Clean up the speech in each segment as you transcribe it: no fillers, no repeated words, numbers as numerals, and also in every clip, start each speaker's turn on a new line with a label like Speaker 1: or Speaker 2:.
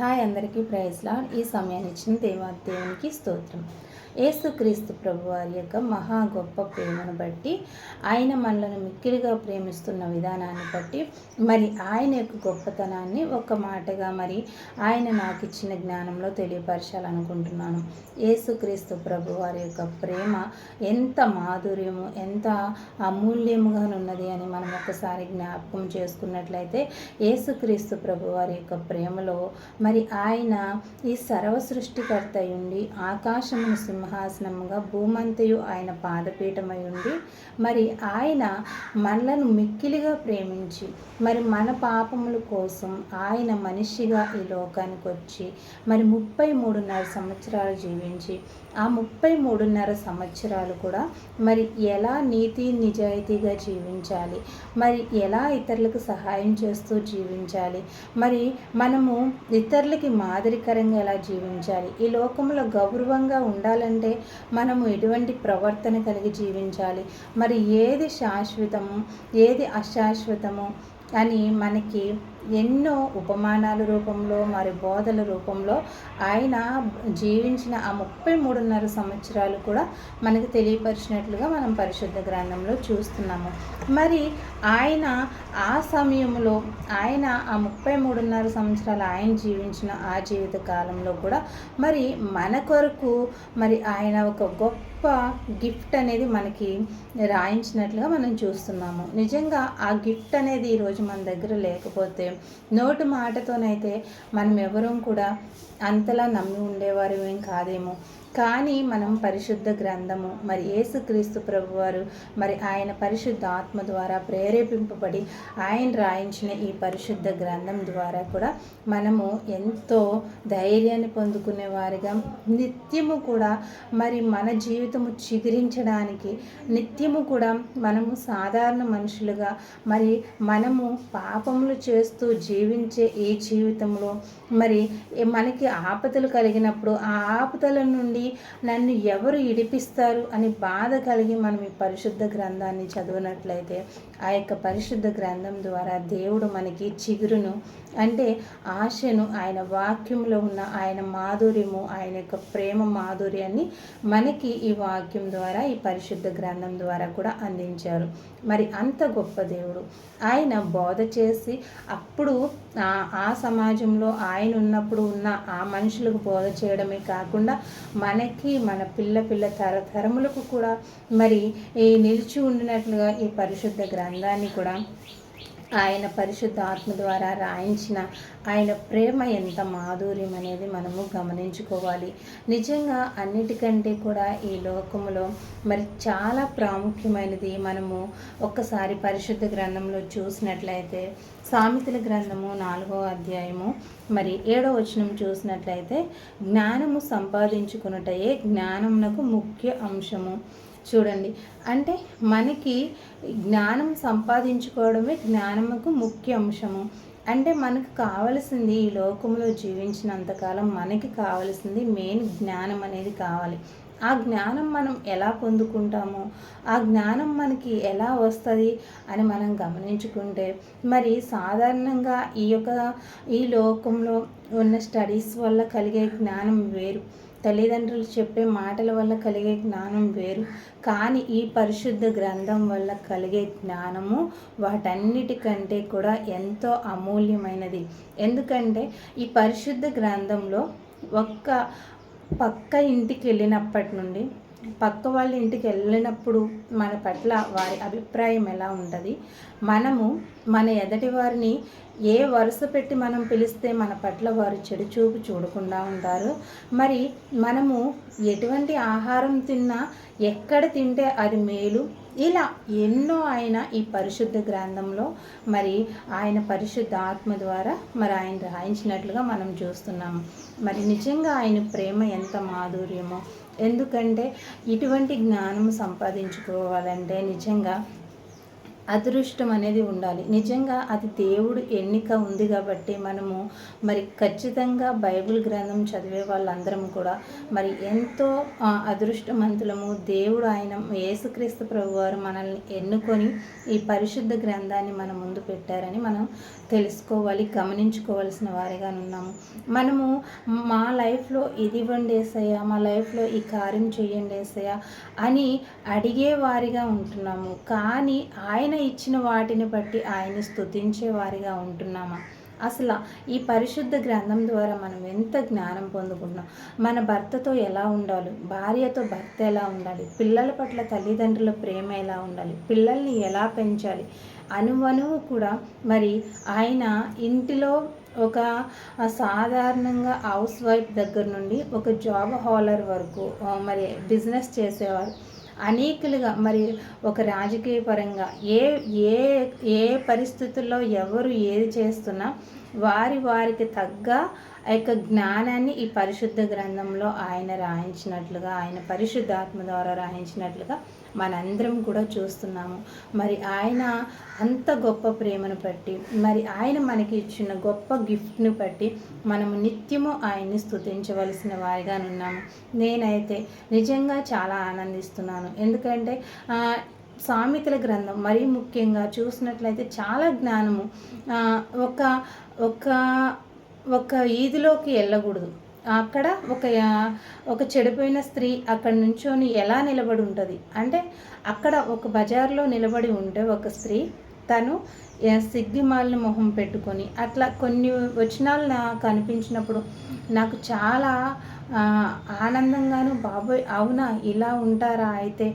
Speaker 1: Hi అందరికీ praise lord. ఈ సమయాన్ని ఇచ్చిన దేవునికి స్తోత్రం. యేసుక్రీస్తు ప్రభువారి యొక్క మహా గొప్ప ప్రేమను బట్టి, ఆయన మనలను మిక్కిలిగా ప్రేమిస్తున్న విధానాన్ని బట్టి, మరి ఆయన యొక్క గొప్పతనాన్ని ఒక మాటగా ఆయన నాకు ఇచ్చిన జ్ఞానంలో తెలియపరచాలనుకుంటున్నాను. యేసుక్రీస్తు ప్రభువారి యొక్క ప్రేమ ఎంత మాధుర్యము, ఎంత అమూల్యముగా ఉన్నది అని మనం ఒకసారి జ్ఞాపకం చేసుకున్నట్లయితే, యేసుక్రీస్తు ప్రభువారి యొక్క ప్రేమలో ఆయన ఈ సర్వ సృష్టికర్త ఉండి, ఆకాశమును సింహాసనముగా, భూమంతయు ఆయన పాదపీఠమై ఉండి, ఆయన మనలను మిక్కిలిగా ప్రేమించి, మన పాపముల కోసం ఆయన మనిషిగా ఈ లోకానికి వచ్చి 33.5 సంవత్సరాలు జీవించి, ఆ 33.5 సంవత్సరాలు కూడా ఎలా నీతి నిజాయితీగా జీవించాలి, ఎలా ఇతరులకు సహాయం చేస్తూ జీవించాలి, మనము ఇతరులకి మాదిరికరంగా ఎలా జీవించాలి, ఈ లోకంలో గౌరవంగా ఉండాలంటే మనము ఎటువంటి ప్రవర్తన కలిగి జీవించాలి, ఏది శాశ్వతము ఏది అశాశ్వతము అని మనకి ఎన్నో ఉపమానాల రూపంలో బోధల రూపంలో ఆయన జీవించిన ఆ 33.5 సంవత్సరాలు కూడా మనకు తెలియపరిచినట్లుగా మనం పరిశుద్ధ గ్రంథంలో చూస్తున్నాము. ఆయన ఆ సమయంలో ఆయన ఆ 33.5 సంవత్సరాలు ఆయన జీవించిన ఆ జీవిత కాలంలో కూడా మన కొరకు ఆయన ఒక గొప్ప గిఫ్ట్ అనేది మనకి రాయించినట్లుగా మనం చూస్తున్నాము. నిజంగా ఆ గిఫ్ట్ అనేది ఈరోజు మన దగ్గర లేకపోతే, నోటి మాటతోనైతే మనం ఎవరూ కూడా అంతలా నమ్మి ఉండేవారు ఏం కాదేమో. కానీ మనం పరిశుద్ధ గ్రంథము యేసుక్రీస్తు ప్రభువారు ఆయన పరిశుద్ధ ఆత్మ ద్వారా ప్రేరేపింపబడి ఆయన రాయించిన ఈ పరిశుద్ధ గ్రంథం ద్వారా కూడా మనము ఎంతో ధైర్యాన్ని పొందుకునే వారిగా, నిత్యము కూడా మన జీవితము చిగురించడానికి, నిత్యము కూడా మనము సాధారణ మనుషులుగా మనము పాపములు చేస్తూ జీవించే ఈ జీవితంలో మనకి ఆపదలు కలిగినప్పుడు ఆ ఆపదల నుండి నన్ను ఎవరు ఇడిపిస్తారు అని బాధ కలిగి మనం ఈ పరిశుద్ధ గ్రంథాన్ని చదివినట్లయితే, ఆ యొక్క పరిశుద్ధ గ్రంథం ద్వారా దేవుడు మనకి చిగురును, అంటే ఆశను, ఆయన వాక్యంలో ఉన్న ఆయన మాధుర్యము, ఆయన యొక్క ప్రేమ మాధుర్యాన్ని మనకి ఈ వాక్యం ద్వారా, ఈ పరిశుద్ధ గ్రంథం ద్వారా కూడా అందించారు. అంత గొప్ప దేవుడు ఆయన బోధ చేసి, అప్పుడు ఆ సమాజంలో ఆయన ఉన్నప్పుడు ఉన్న ఆ మనుషులకు బోధ చేయడమే కాకుండా మనకి మన పిల్ల తరతరములకు కూడా ఈ నిలిచి ఉండినట్లుగా ఈ పరిశుద్ధ గ్రంథాన్ని కూడా ఆయన పరిశుద్ధ ఆత్మ ద్వారా రాయించిన ఆయన ప్రేమ ఎంత మాధుర్యం అనేది మనము గమనించుకోవాలి. నిజంగా అన్నిటికంటే కూడా ఈ లోకములో చాలా ప్రాముఖ్యమైనది మనము ఒక్కసారి పరిశుద్ధ గ్రంథంలో చూసినట్లయితే, సామెతల గ్రంథము 4వ అధ్యాయము 7వ వచనం చూసినట్లయితే, జ్ఞానము సంపాదించుకున్నటయే జ్ఞానమునకు ముఖ్య అంశము. చూడండి, అంటే మనకి జ్ఞానం సంపాదించుకోవడమే జ్ఞానముకు ముఖ్య అంశము. అంటే మనకు కావలసింది, ఈ లోకంలో జీవించినంతకాలం మనకి కావలసింది మెయిన్ జ్ఞానం అనేది కావాలి. ఆ జ్ఞానం మనం ఎలా పొందుకుంటామో, ఆ జ్ఞానం మనకి ఎలా వస్తుంది అని మనం గమనించుకుంటే, సాధారణంగా ఈ లోకంలో ఉన్న స్టడీస్ వల్ల కలిగే జ్ఞానం వేరు, తల్లిదండ్రులు చెప్పే మాటల వల్ల కలిగే జ్ఞానం వేరు. కానీ ఈ పరిశుద్ధ గ్రంథం వల్ల కలిగే జ్ఞానము వాటన్నిటికంటే కూడా ఎంతో అమూల్యమైనది. ఎందుకంటే ఈ పరిశుద్ధ గ్రంథంలో పక్క ఇంటికి వెళ్ళినప్పటి నుండి, పక్క వాళ్ళ ఇంటికి వెళ్ళినప్పుడు మన పట్ల వారి అభిప్రాయం ఎలా ఉంటుంది, మనము మన ఎదటి వారిని ఏ వరుస పెట్టి మనం పిలిస్తే మన పట్ల వారు చెడు చూపు చూడకుండా ఉంటారు, మనము ఎటువంటి ఆహారం తిన్నా, ఎక్కడ తింటే అది మేలు, ఇలా ఎన్నో ఆయన ఈ పరిశుద్ధ గ్రంథంలో ఆయన పరిశుద్ధ ఆత్మ ద్వారా ఆయన రాయించినట్లుగా మనం చూస్తున్నాము. నిజంగా ఆయన ప్రేమ ఎంత మాధుర్యమో. ఎందుకంటే ఇటువంటి జ్ఞానం సంపాదించుకోవాలంటే నిజంగా అదృష్టం అనేది ఉండాలి. నిజంగా అది దేవుడు ఎన్నిక ఉంది కాబట్టి మనము మరి ఖచ్చితంగా బైబిల్ గ్రంథం చదివే వాళ్ళందరం కూడా మరి ఎంతో అదృష్టవంతులము. దేవుడు ఆయన యేసుక్రీస్తు ప్రభువారు మనల్ని ఎన్నుకొని ఈ పరిశుద్ధ గ్రంథాన్ని మన ముందు పెట్టారని మనం తెలుసుకోవాలి, గమనించుకోవాల్సిన వారిగా ఉన్నాము. మనము మా లైఫ్లో ఇది ఇవ్వండి యేసయ్యా, మా లైఫ్లో ఈ కార్యం చేయండి యేసయ్యా అని అడిగే వారిగా ఉంటున్నాము. కానీ ఆయన ఇచ్చిన వాటిని బట్టి ఆయన్ని స్తుతించే వారిగా ఉంటున్నామా? అసలు ఈ పరిశుద్ధ గ్రంథం ద్వారా మనం ఎంత జ్ఞానం పొందుకుంటున్నాం? మన భర్తతో ఎలా ఉండాలి, భార్యతో భర్త ఎలా ఉండాలి, పిల్లల పట్ల తల్లిదండ్రుల ప్రేమ ఎలా ఉండాలి, పిల్లల్ని ఎలా పెంచాలి, అనువనువు కూడా మరి ఆయన ఇంటిలో ఒక సాధారణంగా హౌస్ వైఫ్ దగ్గర నుండి ఒక జాబ్ హోల్డర్ వరకు మరి బిజినెస్ చేసేవారు అనేకులుగా మరి ఒక రాజకీయ పరంగా ఏ ఏ ఏ పరిస్థితుల్లో ఎవరు ఏది చేస్తున్నా వారికి తగ్గ ఆ యొక్క జ్ఞానాన్ని ఈ పరిశుద్ధ గ్రంథంలో ఆయన రాయించినట్లుగా, ఆయన పరిశుద్ధాత్మ ద్వారా రాయించినట్లుగా మనందరం కూడా చూస్తున్నాము. మరి ఆయన అంత గొప్ప ప్రేమను బట్టి, మరి ఆయన మనకి ఇచ్చిన గొప్ప గిఫ్ట్ని బట్టి మనము నిత్యము ఆయన్ని స్తుతించవలసిన వారిగా ఉన్నాము. నేనైతే నిజంగా చాలా ఆనందిస్తున్నాను. ఎందుకంటే సామెతల గ్రంథం మరీ ముఖ్యంగా చూసినట్లయితే చాలా జ్ఞానము. ఒక ఒక ఒక ఈదిలోకి వెళ్ళకూడదు. అక్కడ ఒక చెడిపోయిన స్త్రీ అక్కడ నుంచొని ఎలా నిలబడి ఉంటుంది అంటే, అక్కడ ఒక బజార్లో నిలబడి ఉంటే ఒక స్త్రీ తను సిగ్గిమాలిన మొహం పెట్టుకొని అట్లా కొన్ని వచనాలు నాకు అనిపించినప్పుడు నాకు చాలా ఆనందంగాను, బాబోయ్ అవునా ఇలా ఉంటారా, అయితే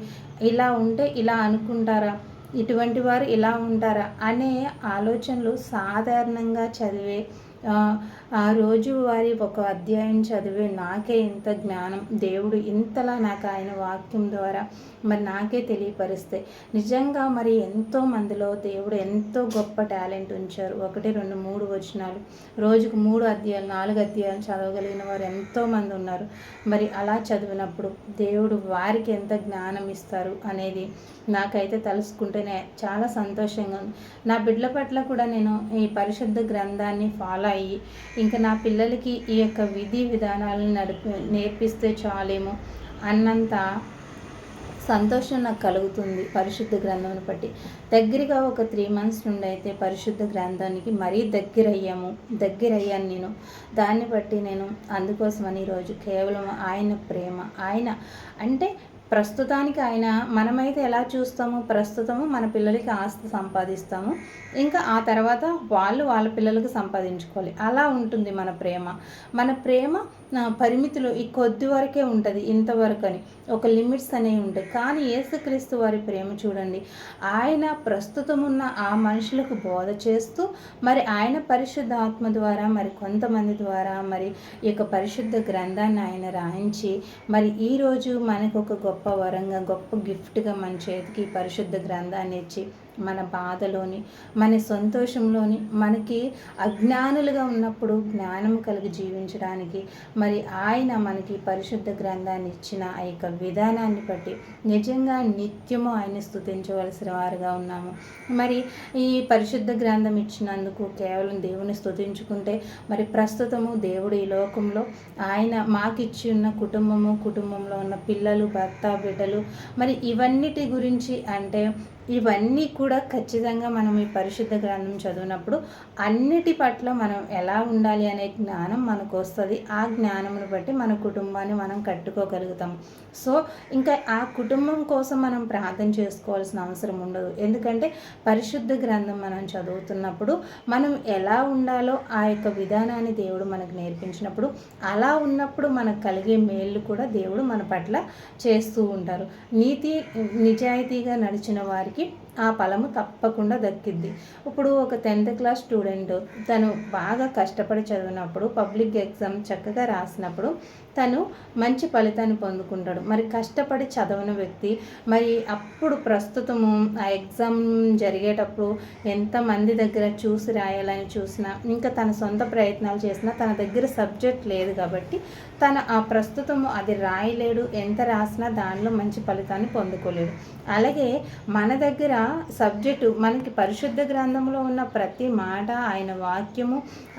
Speaker 1: ఇలా ఉంటే ఇలా అనుకుంటారా, ఇటువంటి వారు ఇలా ఉంటారా అనే ఆలోచనలు సాధారణంగా చదివే ఆ రోజు వారి ఒక అధ్యాయం చదివే నాకే ఇంత జ్ఞానం దేవుడు ఇంతలా నాకు ఆయన వాక్యం ద్వారా మరి నాకే తెలియపరిస్తే నిజంగా మరి ఎంతో మందిలో దేవుడు ఎంతో గొప్ప టాలెంట్ ఉంచారు. 1, 2, 3 వచనాలు రోజుకు 3 అధ్యాయాలు 4 అధ్యాయాలు చదవగలిగిన వారు ఎంతోమంది ఉన్నారు. మరి అలా చదివినప్పుడు దేవుడు వారికి ఎంత జ్ఞానం ఇస్తారు అనేది నాకైతే తలుసుకుంటేనే చాలా సంతోషంగా ఉంది. నా బిడ్డల పట్ల కూడా నేను ఈ పరిశుద్ధ గ్రంథాన్ని ఫాలో అయ్యి ఇంకా నా పిల్లలకి ఈ యొక్క విధి విధానాలను నేర్పిస్తే చాలేమో అన్నంత సంతోషం నాకు కలుగుతుంది. పరిశుద్ధ గ్రంథంను బట్టి దగ్గరగా ఒక 3 months నుండి అయితే పరిశుద్ధ గ్రంథానికి మరీ దగ్గరయ్యాను నేను. దాన్ని బట్టి నేను అందుకోసమని ఈరోజు కేవలం ఆయన ప్రేమ, ఆయన అంటే ప్రస్తుతానికి ఆయన మనమైతే ఎలా చూస్తాము, ప్రస్తుతము మన పిల్లలకి ఆస్తి సంపాదిస్తాము, ఇంకా ఆ తర్వాత వాళ్ళ పిల్లలకు సంపాదించుకోవాలి. అలా ఉంటుంది మన ప్రేమ పరిమితులు ఈ కొద్ది వరకే ఉంటుంది, ఇంతవరకు అని ఒక లిమిట్స్ అనేవి ఉంటాయి. కానీ యేసుక్రీస్తు వారి ప్రేమ చూడండి, ఆయన ప్రస్తుతమున్న ఆ మనుషులకు బోధ చేస్తూ మరి ఆయన పరిశుద్ధ ఆత్మ ద్వారా మరి కొంతమంది ద్వారా మరి ఈ యొక్క పరిశుద్ధ గ్రంథాన్ని ఆయన రాయించి మరి ఈరోజు మనకు ఒక గొప్ప వరంగా గొప్ప గిఫ్ట్గా మన చేతికి పరిశుద్ధ గ్రంథాన్ని ఇచ్చి మన బాధలోని మన సంతోషంలోని మనకి అజ్ఞానులుగా ఉన్నప్పుడు జ్ఞానం కలిగి జీవించడానికి మరి ఆయన మనకి పరిశుద్ధ గ్రంథాన్ని ఇచ్చిన ఆ యొక్క విధానాన్ని బట్టి నిజంగా నిత్యము ఆయన స్తుతించవలసిన వారుగా ఉన్నాము. మరి ఈ పరిశుద్ధ గ్రంథం ఇచ్చినందుకు కేవలం దేవుని స్తుతించుకుంటే మరి ప్రస్తుతము దేవుడు ఈ లోకంలో ఆయన మాకిచ్చి ఉన్న కుటుంబంలో ఉన్న పిల్లలు, భర్త, బిడ్డలు మరి ఇవన్నిటి గురించి అంటే ఇవన్నీ కూడా ఖచ్చితంగా మనం ఈ పరిశుద్ధ గ్రంథం చదివినప్పుడు అన్నిటి పట్ల మనం ఎలా ఉండాలి అనే జ్ఞానం మనకు వస్తుంది. ఆ జ్ఞానమును బట్టి మన కుటుంబాన్ని మనం కట్టుకోగలుగుతాం. సో ఇంకా ఆ కుటుంబం కోసం మనం ప్రార్థన చేసుకోవాల్సిన అవసరం ఉండదు. ఎందుకంటే పరిశుద్ధ గ్రంథం మనం చదువుతున్నప్పుడు మనం ఎలా ఉండాలో ఆ యొక్క విధానాన్ని దేవుడు మనకు నేర్పించినప్పుడు అలా ఉన్నప్పుడు మనకు కలిగే మేళ్ళు కూడా దేవుడు మన పట్ల చేస్తూ ఉంటారు. నిజాయితీగా నడిచిన వారికి ఆ ఫలము తప్పకుండా దక్కిద్ది. ఇప్పుడు ఒక 10th class స్టూడెంట్ తను బాగా కష్టపడి చదివినప్పుడు పబ్లిక్ ఎగ్జామ్ చక్కగా రాసినప్పుడు తను మంచి ఫలితాన్ని పొందుకుంటాడు. మరి కష్టపడి చదవని వ్యక్తి మరి అప్పుడు ప్రస్తుతము ఆ ఎగ్జామ్ జరిగేటప్పుడు ఎంతమంది దగ్గర చూసి రాయాలని చూసినా ఇంకా తన సొంత ప్రయత్నాలు చేసినా తన దగ్గర సబ్జెక్ట్ లేదు కాబట్టి తను ఆ ప్రస్తుతము అది రాయలేడు. ఎంత రాసినా దానిలో మంచి ఫలితాన్ని పొందుకోలేడు. అలాగే మన దగ్గర సబ్జెక్టు మనకి పరిశుద్ధ గ్రంథంలో ఉన్న ప్రతి మాట, ఆయన వాక్యము,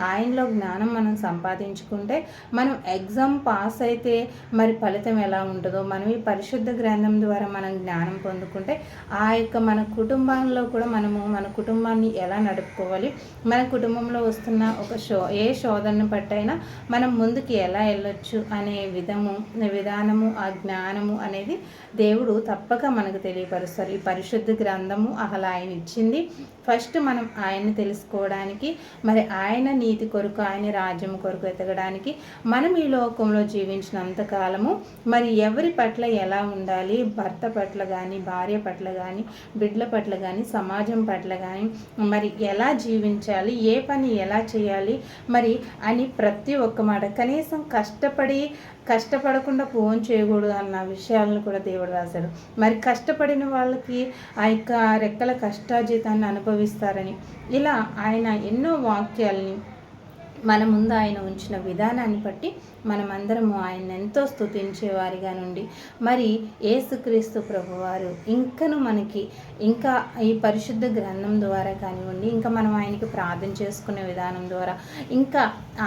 Speaker 1: ఆయనలో జ్ఞానం మనం సంపాదించుకుంటే మనం ఎగ్జామ్ పాస్ అయితే మరి ఫలితం ఎలా ఉంటుందో, మనం ఈ పరిశుద్ధ గ్రంథం ద్వారా మనం జ్ఞానం పొందుకుంటే ఆ యొక్క మన కుటుంబంలో కూడా మనము మన కుటుంబాన్ని ఎలా నడుపుకోవాలి, మన కుటుంబంలో వస్తున్న ఒక ఏ శోధనను బట్టైనా మనం ముందుకు ఎలా వెళ్ళొచ్చు అనే విధానము, ఆ జ్ఞానము అనేది దేవుడు తప్పక మనకు తెలియపరుస్తారు. ఈ పరిశుద్ధ గ్రంథము అసలు ఆయన ఇచ్చింది ఫస్ట్ మనం ఆయన్ని తెలుసుకోవడానికి, మరి ఆయన నీతి కొరకు, ఆయన రాజ్యం కొరకు ఎదగడానికి. మనం ఈ లోకంలో జీవించినంత కాలము మరి ఎవరి పట్ల ఎలా ఉండాలి, భర్త పట్ల కానీ, భార్య పట్ల కానీ, బిడ్డల పట్ల కానీ, సమాజం పట్ల కానీ మరి ఎలా జీవించాలి, ఏ పని ఎలా చేయాలి మరి అని ప్రతి ఒక్క మాట, కనీసం కష్టపడకుండా ఫోన్ చేయకూడదు అన్న విషయాలను కూడా దేవుడు రాశాడు. మరి కష్టపడిన వాళ్ళకి ఆ యొక్క రెక్కల కష్టార్జితాన్ని అనుభవిస్తారని ఇలా ఆయన ఎన్నో వాక్యాలని మన ముందు ఆయన ఉంచిన విధానాన్ని బట్టి మనమందరము ఆయన ఎంతో స్తుతించేవారిగా నుండి మరి యేసుక్రీస్తు ప్రభువారు ఇంకను మనకి ఇంకా ఈ పరిశుద్ధ గ్రంథం ద్వారా కానివ్వండి, ఇంకా మనం ఆయనకి ప్రార్థన చేసుకునే విధానం ద్వారా, ఇంకా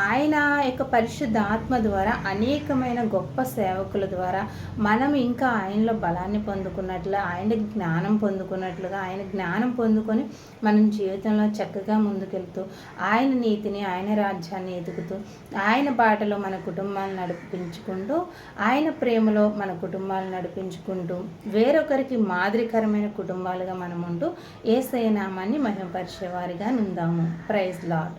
Speaker 1: ఆయన యొక్క పరిశుద్ధ ఆత్మ ద్వారా అనేకమైన గొప్ప సేవకుల ద్వారా మనం ఇంకా ఆయనలో బలాన్ని పొందుకున్నట్లు, ఆయన జ్ఞానం పొందుకున్నట్లుగా, ఆయన జ్ఞానం పొందుకొని మనం జీవితంలో చక్కగా ముందుకెళ్తూ ఆయన నీతిని, ఆయన రాజ్యాన్ని ఎదుగుతూ, ఆయన బాటలో మన కుటుంబాలను నడిపించుకుంటూ, ఆయన ప్రేమలో మన కుటుంబాలను నడిపించుకుంటూ, వేరొకరికి మాదిరికరమైన కుటుంబాలుగా మనం ఉంటూ యేసయ్య నామాన్ని మహిమపరిచేవారిగా ఉందాము. Praise lord.